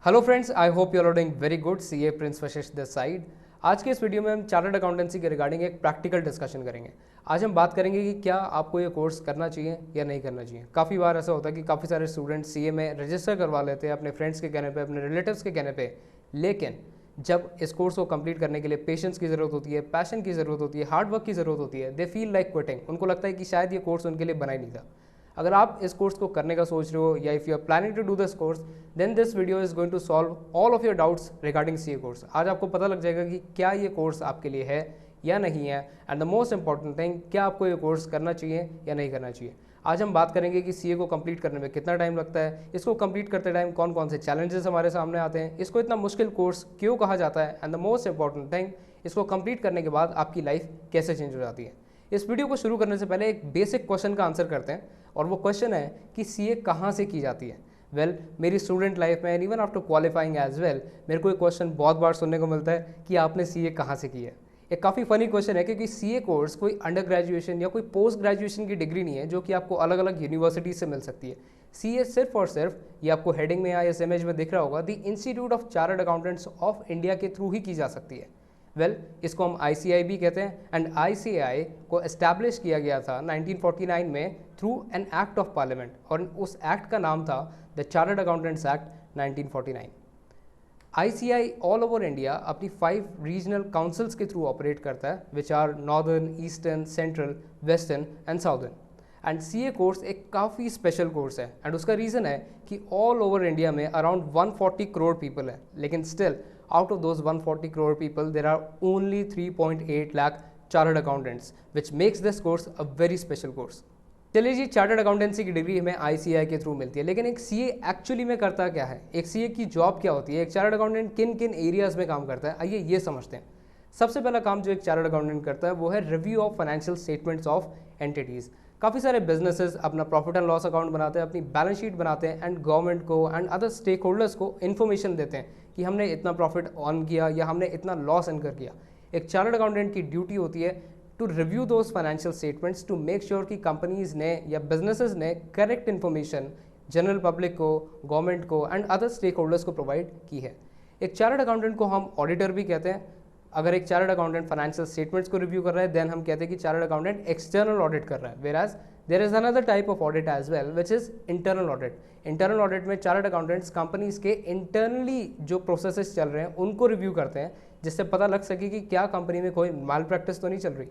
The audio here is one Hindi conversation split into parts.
Hello friends, I hope you are doing very good. CA Prince Vashishtha this side. आज के इस वीडियो में हम चार्टर्ड अकाउंटेंसी के रिगार्डिंग एक प्रैक्टिकल डिस्कशन करेंगे। आज हम बात करेंगे कि क्या आपको ये कोर्स करना चाहिए या नहीं करना चाहिए। काफ़ी बार ऐसा होता है कि काफ़ी सारे स्टूडेंट सीए में रजिस्टर करवा लेते हैं अपने फ्रेंड्स के कहने पे, अपने रिलेटिव्स के कहने पे, लेकिन जब इस कोर्स को कंप्लीट करने के लिए पेशेंस की ज़रूरत होती है, पैशन की ज़रूरत होती है, हार्ड वर्क की ज़रूरत होती है, दे फील लाइक क्विटिंग। उनको लगता है कि शायद ये कोर्स उनके लिए बना ही नहीं था। अगर आप इस कोर्स को करने का सोच रहे हो या if you are planning to do this course, then this video is going to solve all of your doubts regarding CA course. आज आपको पता लग जाएगा कि क्या ये कोर्स आपके लिए है या नहीं है, and the most important thing, क्या आपको ये कोर्स करना चाहिए या नहीं करना चाहिए। आज हम बात करेंगे कि सीए को कंप्लीट करने में कितना टाइम लगता है, इसको कंप्लीट करते टाइम कौन कौन से चैलेंजेस हमारे सामने आते हैं, इसको इतना मुश्किल कोर्स क्यों कहा जाता है, and the most important thing, इसको कंप्लीट करने के बाद आपकी लाइफ कैसे चेंज हो जाती है। इस वीडियो को शुरू करने से पहले एक बेसिक क्वेश्चन का आंसर करते हैं, और वो क्वेश्चन है कि सीए कहाँ से की जाती है। मेरी स्टूडेंट लाइफ में and even after qualifying as well, मेरे को एक क्वेश्चन बहुत बार सुनने को मिलता है कि आपने सीए कहाँ से की है। एक काफ़ी फनी क्वेश्चन है, क्योंकि सीए कोर्स कोई अंडर ग्रेजुएशन या कोई पोस्ट ग्रेजुएशन की डिग्री नहीं है जो कि आपको अलग अलग यूनिवर्सिटी से मिल सकती है। सीए सिर्फ और सिर्फ, ये आपको हेडिंग में या इस इमेज में दिख रहा होगा, the institute of chartered accountants of India के थ्रू ही की जा सकती है। इसको हम ICAI भी कहते हैं, एंड ICAI को एस्टैब्लिश किया गया था 1949 में through an act of parliament, और उस एक्ट का नाम था the chartered accountants act 1949। ICAI all over India अपनी 5 रीजनल काउंसिल्स के थ्रू ऑपरेट करता है, which are northern, eastern, central, western and southern. And CA course एक काफ़ी स्पेशल कोर्स है, एंड उसका रीज़न है कि ऑल ओवर इंडिया में अराउंड 140 करोड़ पीपल है, लेकिन still out of those 140 crore people, there are only 3.8 lakh chartered accountants, which makes this course a very special course. चलिए जी, चार्टर्ड अकाउंटेंसी की डिग्री हमें ICAI के थ्रू मिलती है, लेकिन एक सीए एक्चुअली में करता क्या है, एक सीए की जॉब क्या होती है, एक चार्टर्ड अकाउंटेंट किन किन एरियाज में काम करता है, आइए ये समझते हैं। सबसे पहला काम जो एक चार्टर्ड अकाउंटेंट करता है वो है review of financial statements of entities. काफ़ी सारे बिजनेसेस अपना प्रॉफिट एंड लॉस अकाउंट बनाते हैं, अपनी बैलेंस शीट बनाते हैं, एंड गवर्नमेंट को एंड अदर स्टेक होल्डर्स को इन्फॉर्मेशन देते हैं कि हमने इतना प्रॉफिट ऑन किया या हमने इतना लॉस इनकर किया। एक चार्टर्ड अकाउंटेंट की ड्यूटी होती है to review those financial statements to make sure कि कंपनीज ने या बिजनेसेस ने करेक्ट इन्फॉर्मेशन जनरल पब्लिक को, गवर्नमेंट को एंड अदर स्टेक होल्डर्स को प्रोवाइड की है। एक चार्टर्ड अकाउंटेंट को हम ऑडिटर भी कहते हैं। अगर एक चार्टर्ड अकाउंटेंट फाइनेंशियल स्टेटमेंट्स को रिव्यू कर रहा है, देन हम कहते हैं कि चार्टर्ड अकाउंटेंट एक्सटर्नल ऑडिट कर रहा है, whereas there is another type of audit as well, which is internal audit. Internal audit में चार्टर्ड अकाउंटेंट्स कंपनीज के इंटरनली जो प्रोसेसेस चल रहे हैं उनको रिव्यू करते हैं, जिससे पता लग सके कि क्या कंपनी में कोई माल प्रैक्टिस तो नहीं चल रही।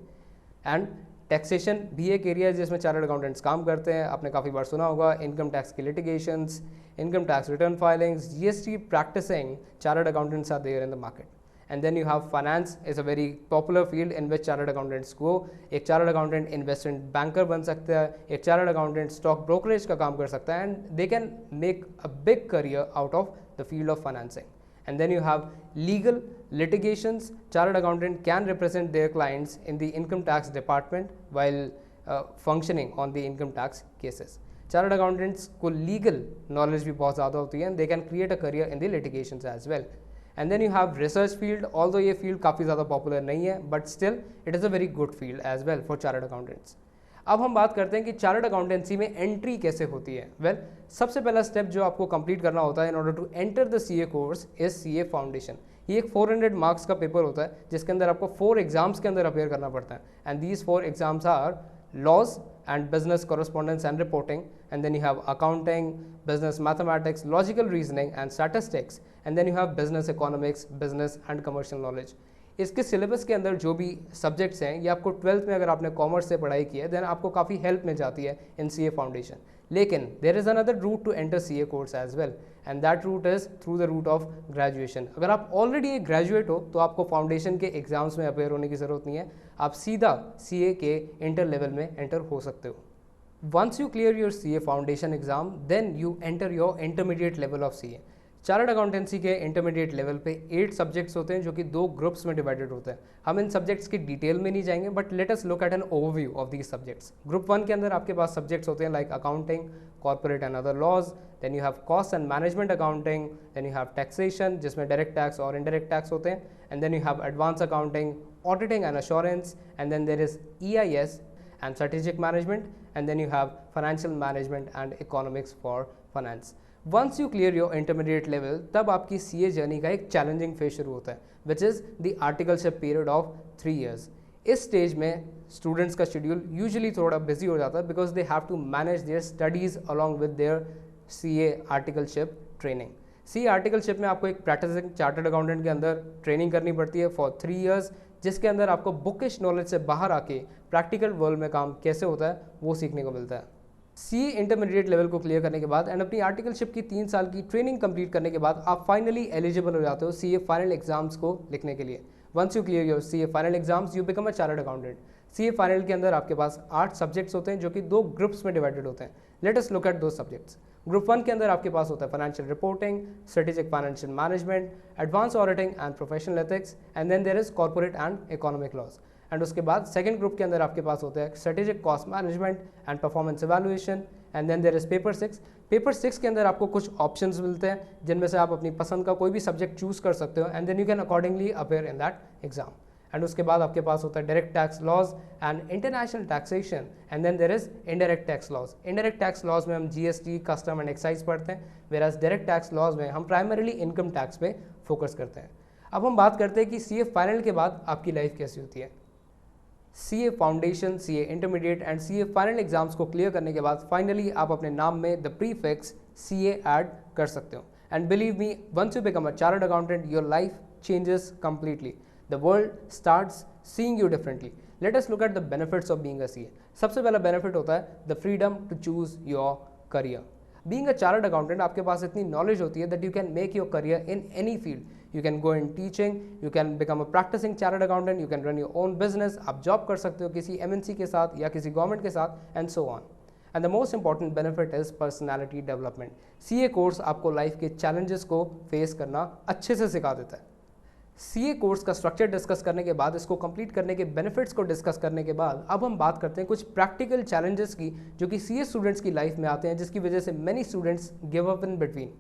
एंड टैक्सेशन भी एक एरिया है जिसमें चार्टर्ड अकाउंटेंट्स काम करते हैं। आपने काफ़ी बार सुना होगा इनकम टैक्स की litigations, income tax return filings, GST practising chartered accountants are there in the market. And then you have finance is a very popular field in which chartered accountants go. एक चार्टर्ड अकाउंटेंट इन्वेस्टमेंट बैंकर बन सकता है, एक चार्टर्ड अकाउंटेंट स्टॉक ब्रोकरेज का काम कर सकता है, and they can make a big career out of the field of financing. And then you have legal litigations. Chartered accountant can represent their clients in the income tax department while functioning on the income tax cases. Chartered accountants को लीगल नॉलेज भी बहुत ज़्यादा होती है, and they can create a career in the litigations as well. And then you have research field, although ये फील्ड काफ़ी ज़्यादा पॉपुलर नहीं है, but still it is a very good field as well for chartered accountants. अब हम बात करते हैं कि चार्टर्ड अकाउंटेंसी में एंट्री कैसे होती है। सबसे पहला स्टेप जो आपको कंप्लीट करना होता है in order to enter the CA course is CA foundation. ये एक 400 मार्क्स का पेपर होता है जिसके अंदर आपको 4 एग्जाम्स के अंदर अपेयर करना पड़ता है, and these 4 exams are laws and business correspondence and reporting, and then you have accounting, business mathematics, logical reasoning and statistics, and then you have business economics, business and commercial knowledge. इसके सिलेबस के अंदर जो भी सब्जेक्ट्स हैं, ये आपको 12th में अगर आपने कॉमर्स से पढ़ाई की है, देन आपको काफ़ी हेल्प मिल जाती है इन सीए फाउंडेशन। लेकिन there is another route to enter CA course as well, and that route is through the route of graduation. अगर आप ऑलरेडी एक ग्रेजुएट हो तो आपको फाउंडेशन के एग्जाम्स में अपेयर होने की ज़रूरत नहीं है, आप सीधा सीए के इंटर लेवल में एंटर हो सकते हो। Once you clear your CA foundation exam, then you enter your intermediate level of CA. Chartered accountancy के इंटरमीडिएट लेवल पे 8 सब्जेक्ट्स होते हैं जो कि 2 ग्रुप्स में डिवाइडेड होते हैं। हम इन सब्जेक्ट्स की डिटेल में नहीं जाएंगे, but let us look at an overview of these subjects. Group 1 के अंदर आपके पास सब्जेक्ट्स होते हैं like accounting, corporate and other laws, then you have cost and management accounting, then you have taxation जिसमें डायरेक्ट टैक्स और इनडायरेक्ट टैक्स होते हैं, and then you have advance accounting, auditing and assurance, and then there is EIS and strategic management, and then you have financial management and economics for finance. Once you clear your intermediate level, तब आपकी सीए जर्नी का एक चैलेंजिंग फेज शुरू होता है, which is the articleship period of 3 years. इस स्टेज में स्टूडेंट्स का शेड्यूल यूजुअली थोड़ा बिजी हो जाता है because they have to manage their studies along with their CA articleship training. C articleship में आपको एक प्रैक्टिसिंग चार्टर्ड अकाउंटेंट के अंदर ट्रेनिंग करनी पड़ती है फॉर 3 years, जिसके अंदर आपको बुकिश नॉलेज से बाहर आके प्रैक्टिकल वर्ल्ड में काम कैसे होता है वो सीखने को मिलता है. सी इंटरमीडिएट लेवल को क्लियर करने के बाद एंड अपनी आर्टिकलशिप की 3 साल की ट्रेनिंग कंप्लीट करने के बाद आप फाइनली एलिजिबल हो जाते हो सीए फाइनल एग्जाम्स को लिखने के लिए. Once you clear your CA final exams you become a chartered accountant. CA final के अंदर आपके पास 8 सब्जेक्ट्स होते हैं जो कि 2 ग्रुप्स में डिवाइडेड होते हैं. लेट अस लुक एट दो सब्जेक्ट्स. ग्रुप 1 के अंदर आपके पास होता है financial reporting, strategic financial management, advance auditing and professional ethics, and then there is corporate and economic laws. And उसके बाद सेकंड ग्रुप के अंदर आपके पास होता है strategic cost management and performance evaluation, and then there is paper 6. Paper 6 के अंदर आपको कुछ ऑप्शंस मिलते हैं जिनमें से आप अपनी पसंद का कोई भी सब्जेक्ट चूज कर सकते हो and then you can accordingly appear in that exam. And उसके बाद आपके पास होता है direct tax laws and international taxation, and then there is indirect tax laws. Indirect tax laws में हम जीएसटी, कस्टम एंड एक्साइज पढ़ते हैं, वेराज डायरेक्ट टैक्स लॉज में हम प्राइमरीली इनकम टैक्स पे फोकस करते हैं. अब हम बात करते हैं कि सीए फाइनल के बाद आपकी लाइफ कैसी होती है. CA foundation, CA intermediate and CA final exams को क्लियर करने के बाद फाइनली आप अपने नाम में द प्रीफिक्स सीए ऐड कर सकते हो. And believe me, once you become a chartered accountant your life changes completely. The world starts seeing you differently. Let us look at the benefits of being a CA. सबसे पहला benefit होता है the freedom to choose your career. Being a chartered accountant, आपके पास इतनी knowledge होती है that you can make your career in any field. You can go in teaching, you can become a practicing chartered accountant, you can run your own business. आप job कर सकते हो किसी MNC के साथ या किसी government के साथ and so on. And the most important benefit is personality development. CA course आपको life के challenges को face करना अच्छे से सिखा देता है. सीए कोर्स का स्ट्रक्चर डिस्कस करने के बाद, इसको कंप्लीट करने के बेनिफिट्स को डिस्कस करने के बाद, अब हम बात करते हैं कुछ प्रैक्टिकल चैलेंजेस की जो कि सीए स्टूडेंट्स की लाइफ में आते हैं, जिसकी वजह से many students give up in between.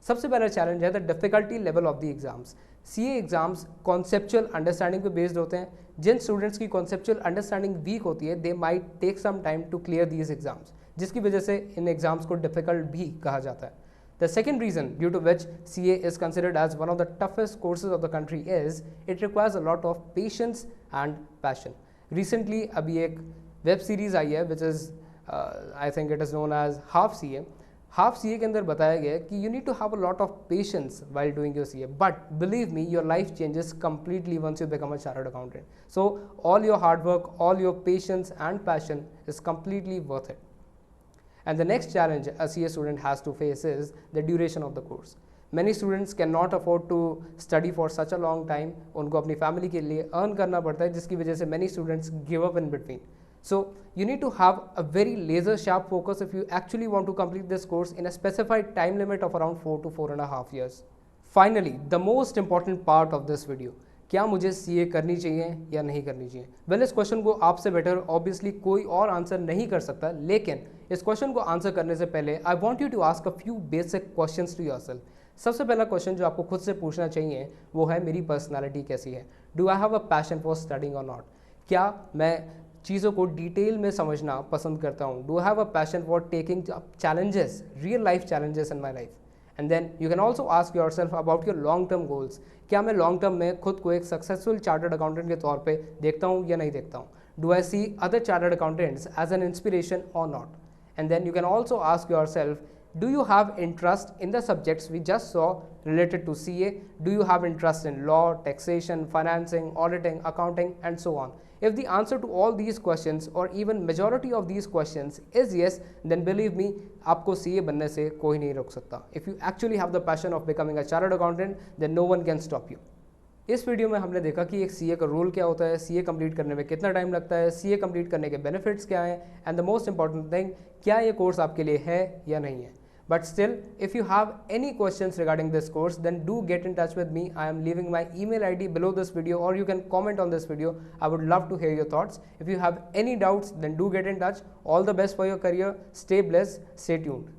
सबसे पहला चैलेंज है the difficulty level of the exams. CA exams conceptual understanding पे बेस्ड होते हैं. जिन स्टूडेंट्स की कॉन्सेप्चुअल अंडरस्टैंडिंग वीक होती है they might take some time to clear these exams, जिसकी वजह से इन एग्जाम्स को डिफिकल्ट भी कहा जाता है. The second reason due to which CA is considered as one of the toughest courses of the country is it requires a lot of patience and passion. Recently अभी एक वेब सीरीज आई है which is I think it is known as Half CA. Half CA के अंदर बताया गया है कि you need to have a lot of patience while doing your CA, but believe me your life changes completely once you become a chartered accountant. So all your hard work, all your patience and passion is completely worth it. And the next challenge a CA student has to face is the duration of the course. Many students cannot afford to study for such a long time. उनको अपनी फैमिली के लिए अर्न करना पड़ता है, जिसकी वजह से many students give up in between. So you need to have a very laser sharp focus if you actually want to complete this course in a specified time limit of around 4 to 4.5 years. Finally, the most important part of this video. क्या मुझे सीए करनी चाहिए या नहीं करनी चाहिए? वेल, इस क्वेश्चन को आपसे बेटर ऑब्वियसली कोई और आंसर नहीं कर सकता, लेकिन इस क्वेश्चन को आंसर करने से पहले I want you to ask a few basic questions to yourself. सबसे पहला क्वेश्चन जो आपको खुद से पूछना चाहिए वो है मेरी पर्सनैलिटी कैसी है. Do I have a passion for studying और नॉट? क्या मैं चीज़ों को डिटेल में समझना पसंद करता हूँ? Do I have a passion for taking challenges, real life challenges in my life? And then you can also ask yourself about your long term goals. क्या मैं लॉन्ग टर्म में खुद को एक सक्सेसफुल चार्टर्ड अकाउंटेंट के तौर पे देखता हूँ या नहीं देखता हूँ? Do I see other chartered accountants as an inspiration और not? And then you can also ask yourself, do you have interest in the subjects we just saw related to CA? Do you have interest in law, taxation, financing, auditing, accounting, and so on? If the answer to all these questions or even majority of these questions is yes, then believe me, आपको CA बनने से कोई नहीं रोक सकता. If you actually have the passion of becoming a chartered accountant, then no one can stop you. इस वीडियो में हमने देखा कि एक सीए का रोल क्या होता है, सीए कंप्लीट करने में कितना टाइम लगता है, सीए कंप्लीट करने के बेनिफिट्स क्या हैं, and the most important thing, क्या ये कोर्स आपके लिए है या नहीं है. But still, if you have any questions regarding this course, then do get in touch with me. I am leaving my email ID below this video, or you can comment on this video. I would love to hear your thoughts. If you have any doubts, then do get in touch. All the best for your career. Stay blessed. Stay tuned.